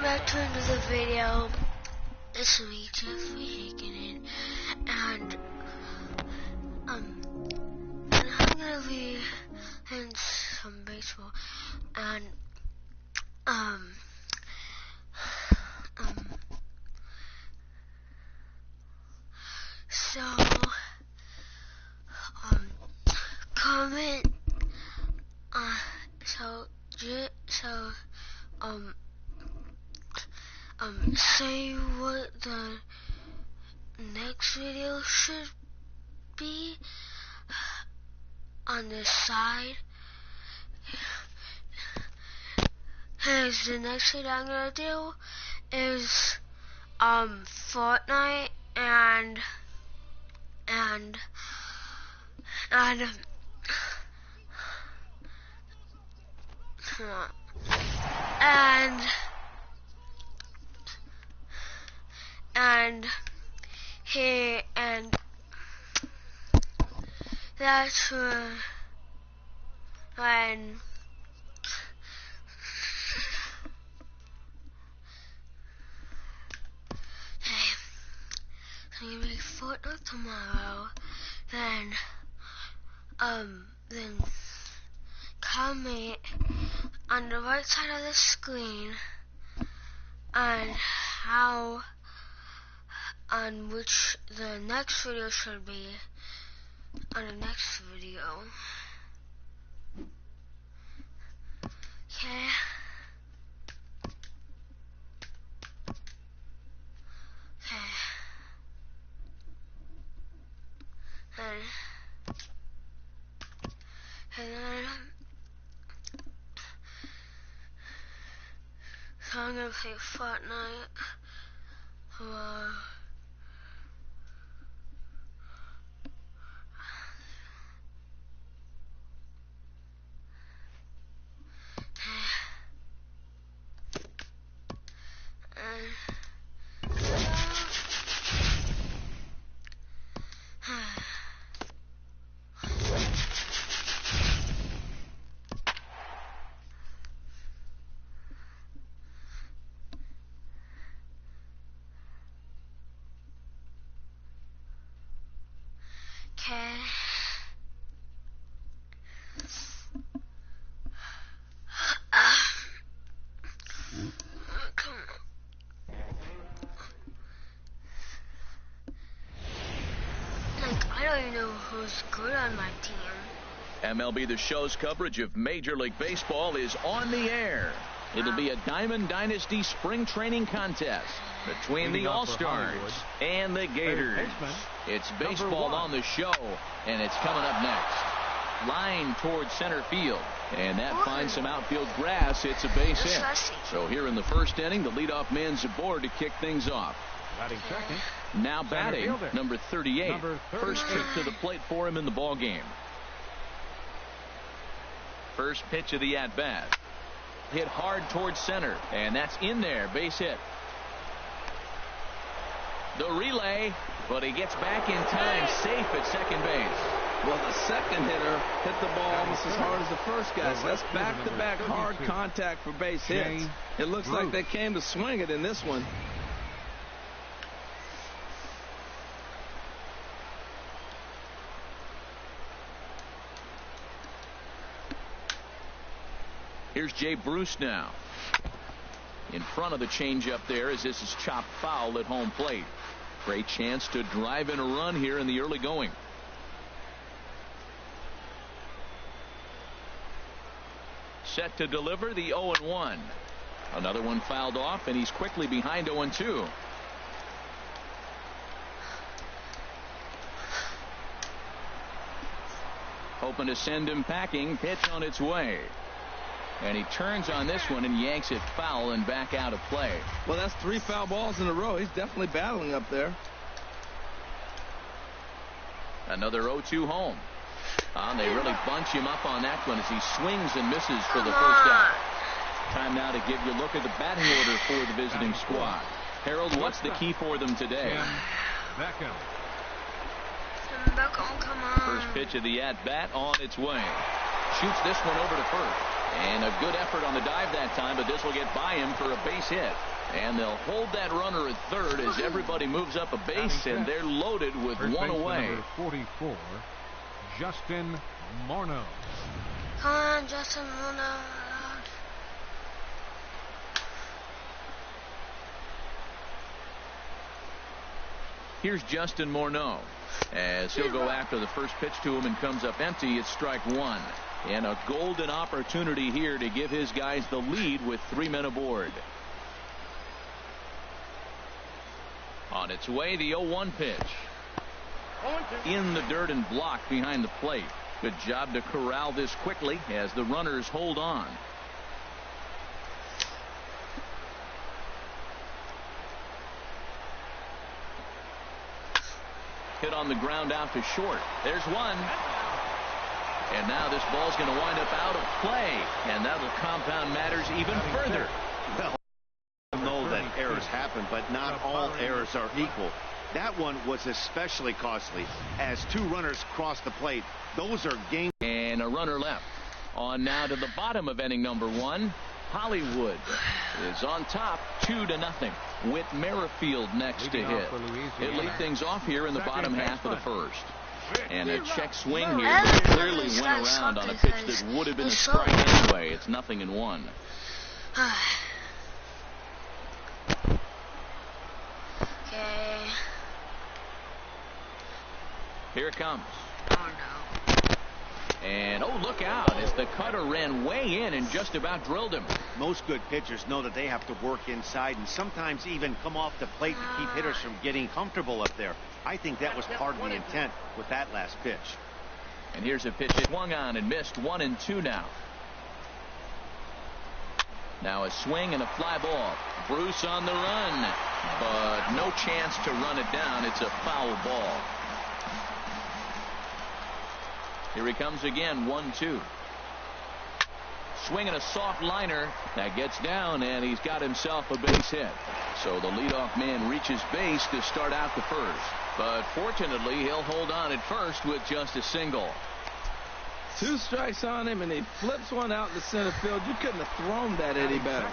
back to another video. It's me, Jeffrey Hagen, and I'm gonna be in some baseball, and so comment, say what the next video should be on this side. Cause the next video I'm gonna do is Fortnite and here, and that's when I'm gonna be Fortnite tomorrow. Then comment on the right side of the screen on which the next video should be on the next video. Okay. And then so I'm gonna play Fortnite. Okay. Come on. Like, I don't even know who's good on my team. MLB The Show's coverage of Major League Baseball is on the air. It'll be a Diamond Dynasty spring training contest between the All-Stars and the Gators. It's baseball on the show, and it's coming up next. Line towards center field, and that finds some outfield grass. It's a base hit. So here in the first inning, the leadoff man's aboard to kick things off. Batting second. Now batting, number 38. First trip to the plate for him in the ball game. First pitch of the at-bat. Hit hard towards center, and that's in there. Base hit. The relay, but he gets back in time, safe at second base. Well, the second hitter hit the ball almost as hard as the first guy. So that's back-to-back hard contact for base hits. It looks like they came to swing it in this one. Here's Jay Bruce now. In front of the changeup there as this is chopped foul at home plate. Great chance to drive in a run here in the early going. Set to deliver the 0-1. Another one fouled off, and he's quickly behind 0-2. Hoping to send him packing. Pitch on its way. And he turns on this one and yanks it foul and back out of play. Well, that's 3 foul balls in a row. He's definitely battling up there. Another 0-2 home. They really bunch him up on that one as he swings and misses for the first out. Time now to give you a look at the batting order for the visiting squad. Harold, what's the key for them today? Beckham. Come on. First pitch of the at-bat on its way. Shoots this one over to first. And a good effort on the dive that time, but this will get by him for a base hit. And they'll hold that runner at third as everybody moves up a base, and they're loaded with one away. Number 44, Justin Morneau. Come on, Justin Morneau. Here's Justin Morneau as he'll go after the first pitch to him and comes up empty. It's strike one. And a golden opportunity here to give his guys the lead with 3 men aboard. On its way, the 0-1 pitch. In the dirt and blocked behind the plate. Good job to corral this quickly as the runners hold on. Hit on the ground out to short. There's one. And now this ball's going to wind up out of play, and that'll compound matters even further. Well, I know that errors happen, but not all errors are equal. That one was especially costly as 2 runners cross the plate. Those are game. And a runner left. On now to the bottom of inning number 1. Hollywood is on top 2-0 with Merrifield next to hit. It lead things off here in the bottom half of the first. And a check swing here that clearly went around on a pitch that would have been a strike anyway. It's 0-1. Okay. Here it comes. Oh no. And oh, look out as the cutter ran way in and just about drilled him. Most good pitchers know that they have to work inside and sometimes even come off the plate to keep hitters from getting comfortable up there. I think that was part of the intent with that last pitch. And here's a pitch that swung on and missed. 1-2 now. Now a swing and a fly ball. Bruce on the run, but no chance to run it down. It's a foul ball. Here he comes again. 1-2. Swinging a soft liner that gets down, and he's got himself a base hit. So the leadoff man reaches base to start out the first. But fortunately, he'll hold on at first with just a single. 2 strikes on him, and he flips one out in the center field. You couldn't have thrown that any better.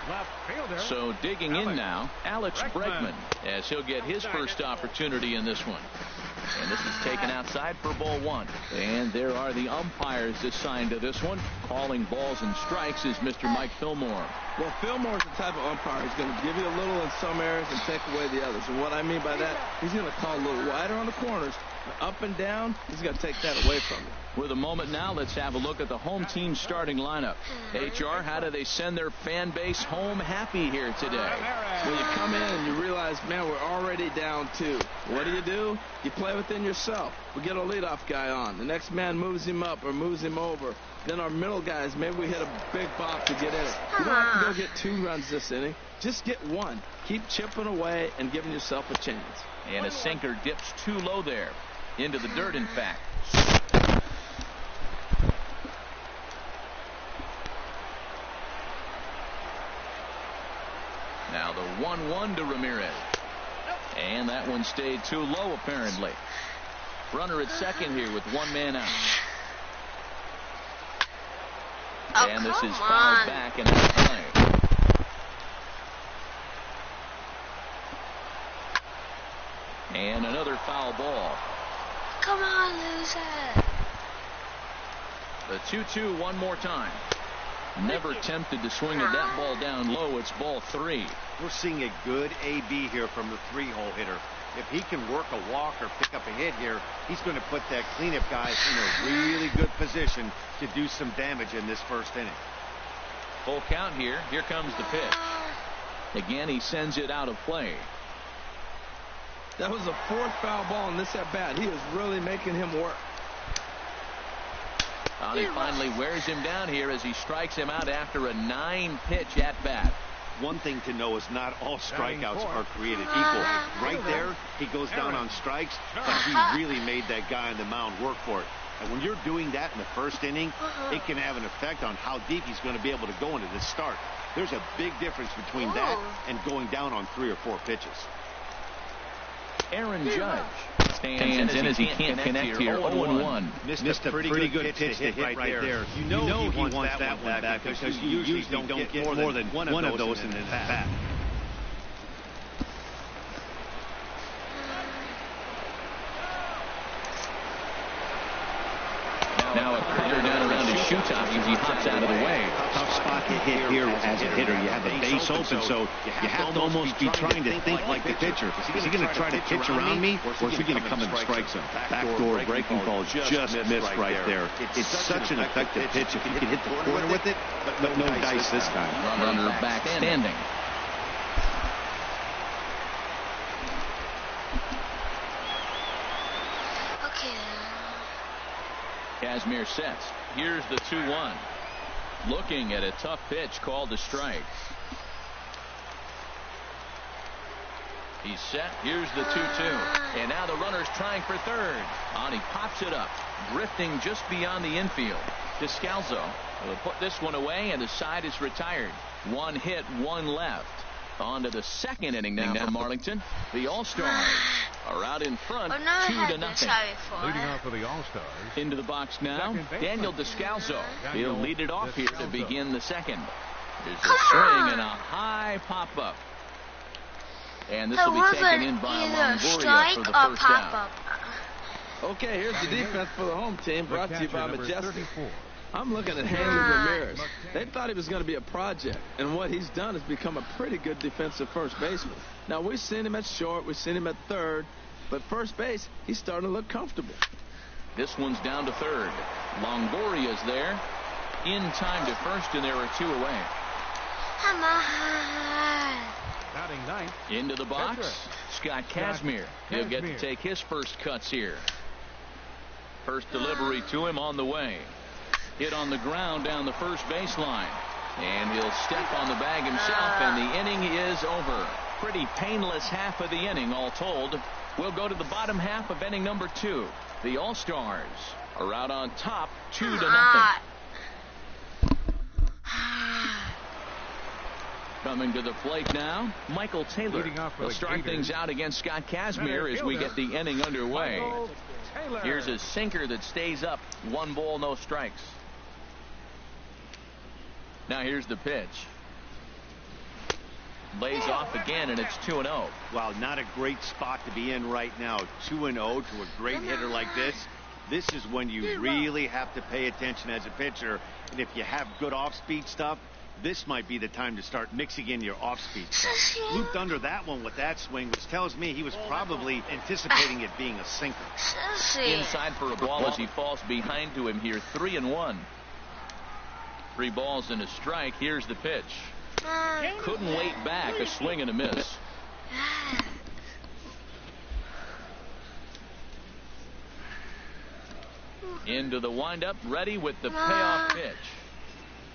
Left fielder. So digging in now, Alex Bregman, as he'll get his first opportunity in this one. And this is taken outside for ball 1. And there are the umpires assigned to this one. Calling balls and strikes is Mr. Mike Fillmore. Well, Fillmore's the type of umpire who's going to give you a little in some areas and take away the others. And what I mean by that, he's going to call a little wider on the corners. Up and down, he's going to take that away from you. With a moment now, let's have a look at the home team starting lineup. HR, how do they send their fan base home happy here today? When you come in and you realize, man, we're already down 2. What do? You play within yourself. We get a leadoff guy on. The next man moves him up or moves him over. Then our middle guys, maybe we hit a big bop to get in it. You don't have to go get 2 runs this inning. Just get 1. Keep chipping away and giving yourself a chance. And a sinker dips too low there. Into the dirt, in fact. Now the 1-1 to Ramirez. And that one stayed too low, apparently. Runner at second here with 1 man out. Oh, and this is come fouled on. back and out of play. And another foul ball. Come on, loser. The 2-2 one more time. Never tempted to swing at that ball down low. It's ball 3. We're seeing a good AB here from the 3-hole hitter. If he can work a walk or pick up a hit here, he's going to put that cleanup guy in a really good position to do some damage in this first inning. Full count here. Here comes the pitch. Again, he sends it out of play. That was a 4th foul ball in this at bat. He is really making him work. He finally wears him down here as he strikes him out after a 9-pitch at bat. One thing to know is not all strikeouts are created equal. Right there, he goes down on strikes, but he really made that guy on the mound work for it. And when you're doing that in the first inning, it can have an effect on how deep he's going to be able to go into this start. There's a big difference between that and going down on 3 or 4 pitches. Aaron Judge stands in as he can't connect here. 0-1. Missed a pretty good pitch to hit right there. You know he wants that one back because you usually don't get more than one of those in the bat. shoe top as he hops out of the way. Tough spot to hit here as a hitter. You have the base open, so you have to almost be trying to think like the pitcher. Is he going to try to pitch around me, or is he going to come in the strike zone? Backdoor breaking ball just missed right there. It's such an effective pitch if you can hit the corner with it, but no dice this time. Runner back standing. Kazmir sets. Here's the 2-1. Looking at a tough pitch called a strike. He's set. Here's the 2-2. And now the runner's trying for third. And he pops it up, drifting just beyond the infield. Descalzo will put this one away, and the side is retired. One hit, one left. On to the second inning now from Arlington. The All-Stars are out in front, 2-0. Leading off for the All-Stars. Into the box now, Daniel Descalzo. He'll lead it off here to begin the second. There's a swing and a high pop-up. And this will be taken in by Longoria for the first out. Okay, here's the defense for the home team, brought to you by Majestic. I'm looking at Hanley Ramirez. They thought he was going to be a project, and what he's done is become a pretty good defensive first baseman. Now, we've seen him at short, we've seen him at third, but first base, he's starting to look comfortable. This one's down to third. Longoria's there. In time to first, and there are two away. Come on. Batting ninth. Into the box, Scott Kazmir. He'll get to take his first cuts here. First delivery to him on the way. Hit on the ground down the first baseline. And he'll step on the bag himself, and the inning is over. Pretty painless half of the inning, all told. We'll go to the bottom half of inning number 2. The All-Stars are out on top, 2-0. Coming to the plate now, Michael Taylor. Will start things out against Scott Kazmir as we get the inning underway. Here's a sinker that stays up. 1 ball, no strikes. Now here's the pitch. Lays off again, and it's 2-0. Wow, not a great spot to be in right now. 2-0 to a great hitter like this. This is when you really have to pay attention as a pitcher. And if you have good off-speed stuff, this might be the time to start mixing in your off-speed stuff. Looped under that one with that swing, which tells me he was probably anticipating it being a sinker. Inside for a ball as he falls behind to him here. 3-1. 3 balls and a strike. Here's the pitch. Couldn't wait back. A swing and a miss. Into the windup, ready with the payoff pitch.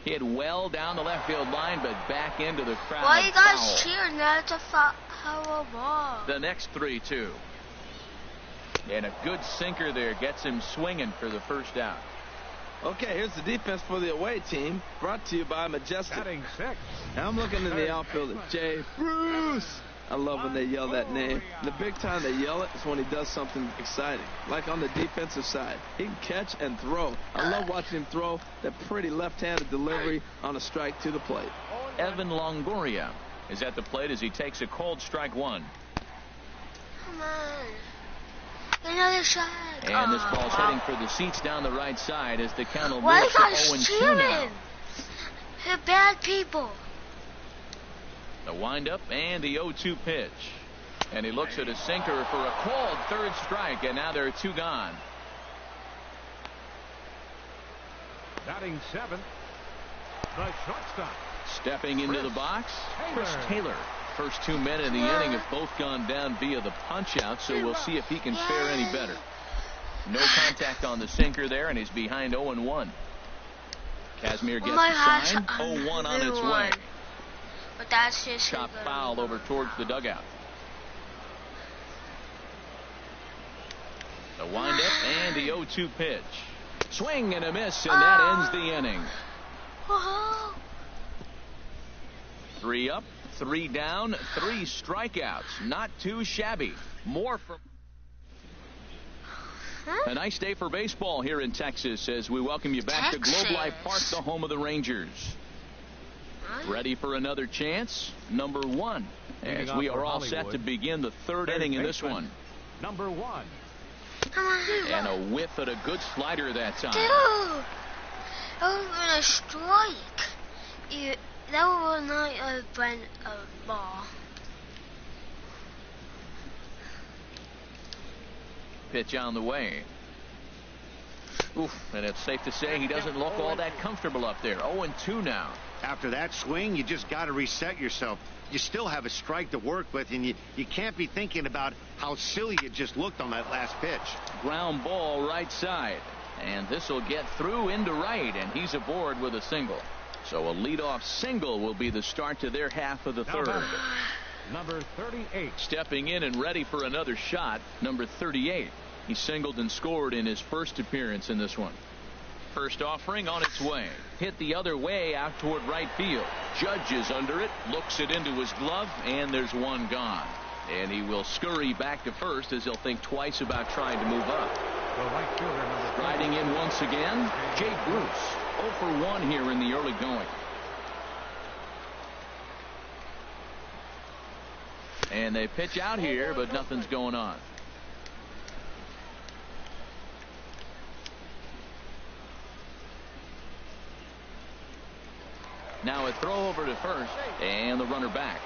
Hit well down the left field line, but back into the crowd. Why you guys cheering? That's a foul ball. The next 3-2. And a good sinker there gets him swinging for the first out. Okay, here's the defense for the away team, brought to you by Majestic. Batting 6. Now I'm looking in the outfield at Jay Bruce. I love when they yell that name. The big time they yell it is when he does something exciting, like on the defensive side. He can catch and throw. I love watching him throw that pretty left-handed delivery on a strike to the plate. Evan Longoria is at the plate as he takes a cold strike 1. Come on. Another shot. And this ball's heading for the seats down the right side as the count will Why move you guys to 0-2 cheering? now. They're bad people. The windup and the 0-2 pitch. And he looks at a sinker for a called third strike, and now there are 2 gone. Batting 7. The shortstop. Stepping into the box, Chris Taylor. First 2 men in the inning have both gone down via the punch-out, so we'll see if he can fare any better. No contact on the sinker there, and he's behind 0-1. Kazmir gets the sign. 0-1 on its way. But that's just Chop foul over towards the dugout. The windup and the 0-2 pitch. Swing and a miss, and that ends the inning. 3 up, 3 down, 3 strikeouts. Not too shabby. More from... A nice day for baseball here in Texas as we welcome you back to Globe Life Park, the home of the Rangers. Ready for another chance? Number 1. As we are all set to begin the 3rd inning in this one. Number 1. Come on. And a whiff at a good slider that time. Dude. would have been a strike. That would not have been a ball. Pitch on the way. Oof, and it's safe to say he doesn't look all that comfortable up there. 0-2 now. After that swing, you just got to reset yourself. You still have a strike to work with, and you can't be thinking about how silly you just looked on that last pitch. Ground ball right side. And this will get through into right, and he's aboard with a single. So a leadoff single will be the start to their half of the third. Number 38. Stepping in and ready for another shot, number 38. He singled and scored in his first appearance in this one. First offering on its way. Hit the other way out toward right field. Judge is under it, looks it into his glove, and there's one gone. And he will scurry back to first as he'll think twice about trying to move up. The right fielder, number 30. Riding in once again, Jay Bruce. 0 for 1 here in the early going. And they pitch out here, but nothing's going on. Now a throw over to first, and the runner back.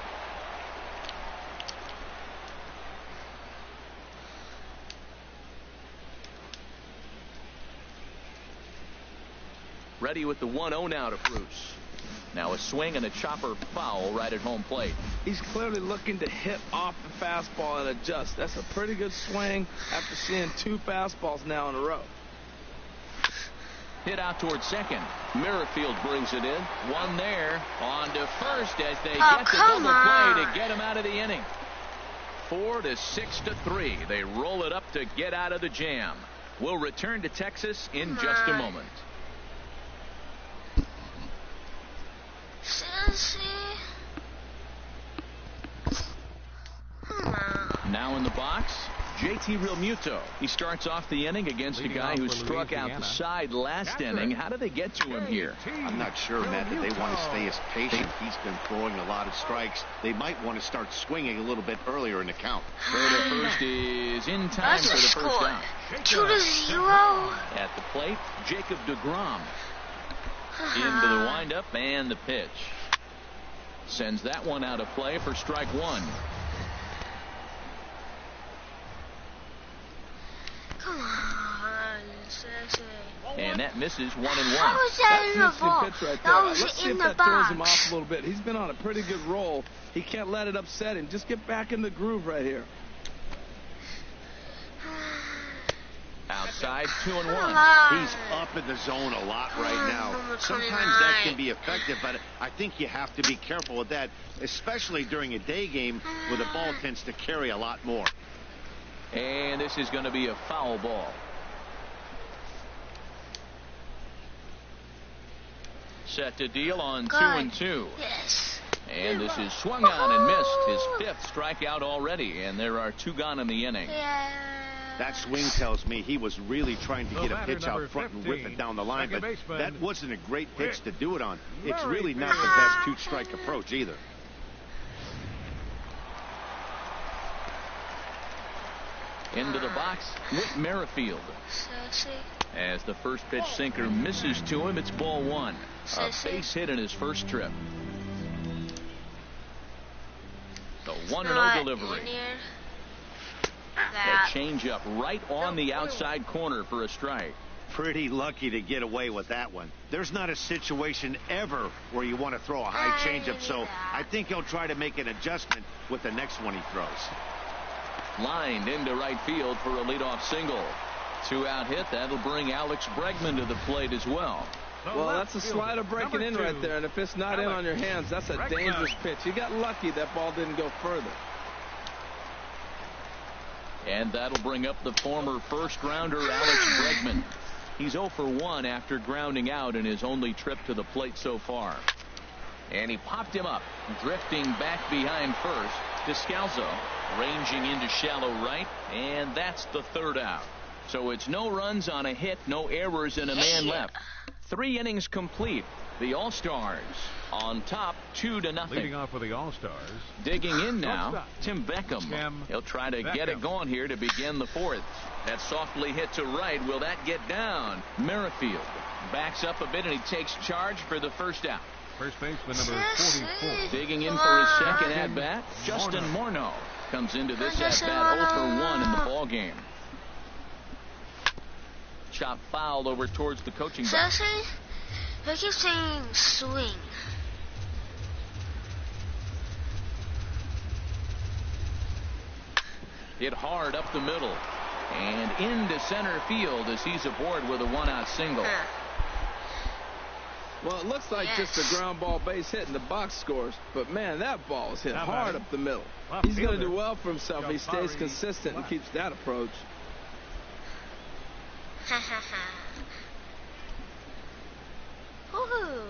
Ready with the 1-0 now to Bruce. Now a swing and a chopper foul right at home plate. He's clearly looking to hit off the fastball and adjust. That's a pretty good swing after seeing 2 fastballs now in a row. Hit out towards second. Merrifield brings it in. One there. On to first as they Oh, get the come double play on. to get him out of the inning. 4-6-3. They roll it up to get out of the jam. We'll return to Texas in just a moment. Sassy. Come on. Now in the box, JT Realmuto. He starts off the inning against a guy who struck out the side last inning. How do they get to him here? I'm not sure, Matt, that they want to stay as patient. He's been throwing a lot of strikes. They might want to start swinging a little bit earlier in the count. Third at first is in time That's for a the first score. out. 2-0. At the plate, Jacob deGrom. Into the windup and the pitch. Sends that one out of play for strike one. Come on, Sassy. And that misses 1-1. How was that in the That's ball? an interesting pitch right That there. was Let's see in if the that throws him box. off a little bit. He's been on a pretty good roll. He can't let it upset him. Just get back in the groove right here. Outside, 2-1. He's up in the zone a lot right now. Number Sometimes 29. that can be effective, but I think you have to be careful with that, especially during a day game where the ball tends to carry a lot more. And this is going to be a foul ball. Set to deal on Good. 2-2. Yes. And this is swung on and missed. His 5th strikeout already, and there are 2 gone in the inning. Yeah. That swing tells me he was really trying to The get a batter, pitch out number front and whip 15, it down the line, second but baseman, that wasn't a great pitch to do it on. It's Murray. really not the best 2-strike approach either. Into the box with Merrifield. Sassy. As the first pitch sinker misses to him, it's ball 1. A base hit in his first trip. The 1-0 delivery. That changeup right on the outside corner for a strike. Pretty lucky to get away with that one. There's not a situation ever where you want to throw a high changeup, so I think he'll try to make an adjustment with the next one he throws. Lined into right field for a leadoff single. 2-out hit. That'll bring Alex Bregman to the plate as well. Well, that's a slider breaking in right there, and if it's not in on your hands, that's a dangerous pitch. You got lucky that ball didn't go further. And that'll bring up the former first-rounder Alex Bregman. He's 0 for 1 after grounding out in his only trip to the plate so far. And he popped him up, drifting back behind first. Descalzo ranging into shallow right, and that's the 3rd out. So it's no runs on a hit, no errors, and a man left. 3 innings complete. The All-Stars on top 2-0. Leading off for the All-Stars. Digging in now, Tim Beckham. He'll try to get it going here to begin the 4th. That softly hit to right. Will that get down? Merrifield Backs up a bit, and he takes charge for the first out. First baseman number 44. Digging in for his second at-bat, Justin Morneau comes into this at-bat 0 for 1 in the ball game. Chop foul over towards the coaching box. I keep saying swing. Hit hard up the middle and into center field as he's aboard with a one-out single. Well, it looks like just a ground ball base hit in the box scores, but man, that ball is hit hard up the middle. He's going to do well for himself if he stays consistent and keeps that approach. Woohoo!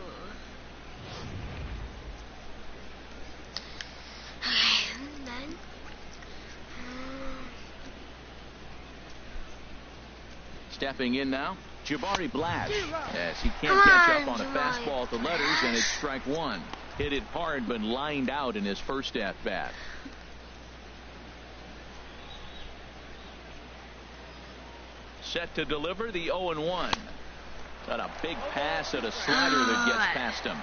Okay, and then stepping in now, Jabari Blash, as he can't catch up on a fastball at the letters, and it's strike one. Hit it hard, but lined out in his first at-bat. Set to deliver the 0-1. Got a big pass at a slider that gets past him.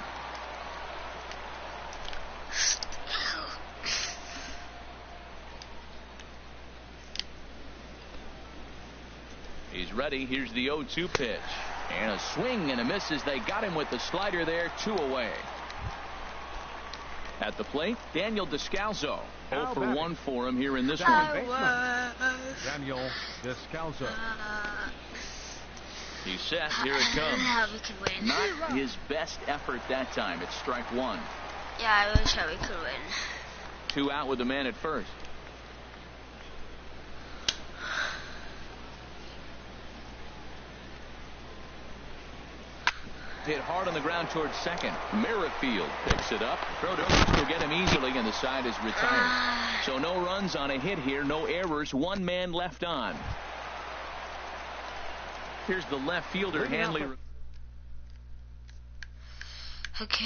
He's ready. Here's the 0-2 pitch. And a swing and a miss as they got him with the slider there, 2 away. At the plate, Daniel Descalso. 0 for 1 for him here in this one. Daniel Descalso. He's set. Here it comes. We could win. Not his best effort that time. It's strike one. Yeah, I wish we could win. 2 out with the man at first. Hit hard on the ground towards second. Merrifield picks it up. Krodos will get him easily, and the side is retired. So no runs on a hit here, no errors, 1 man left on. Here's the left fielder, Hanley. Okay.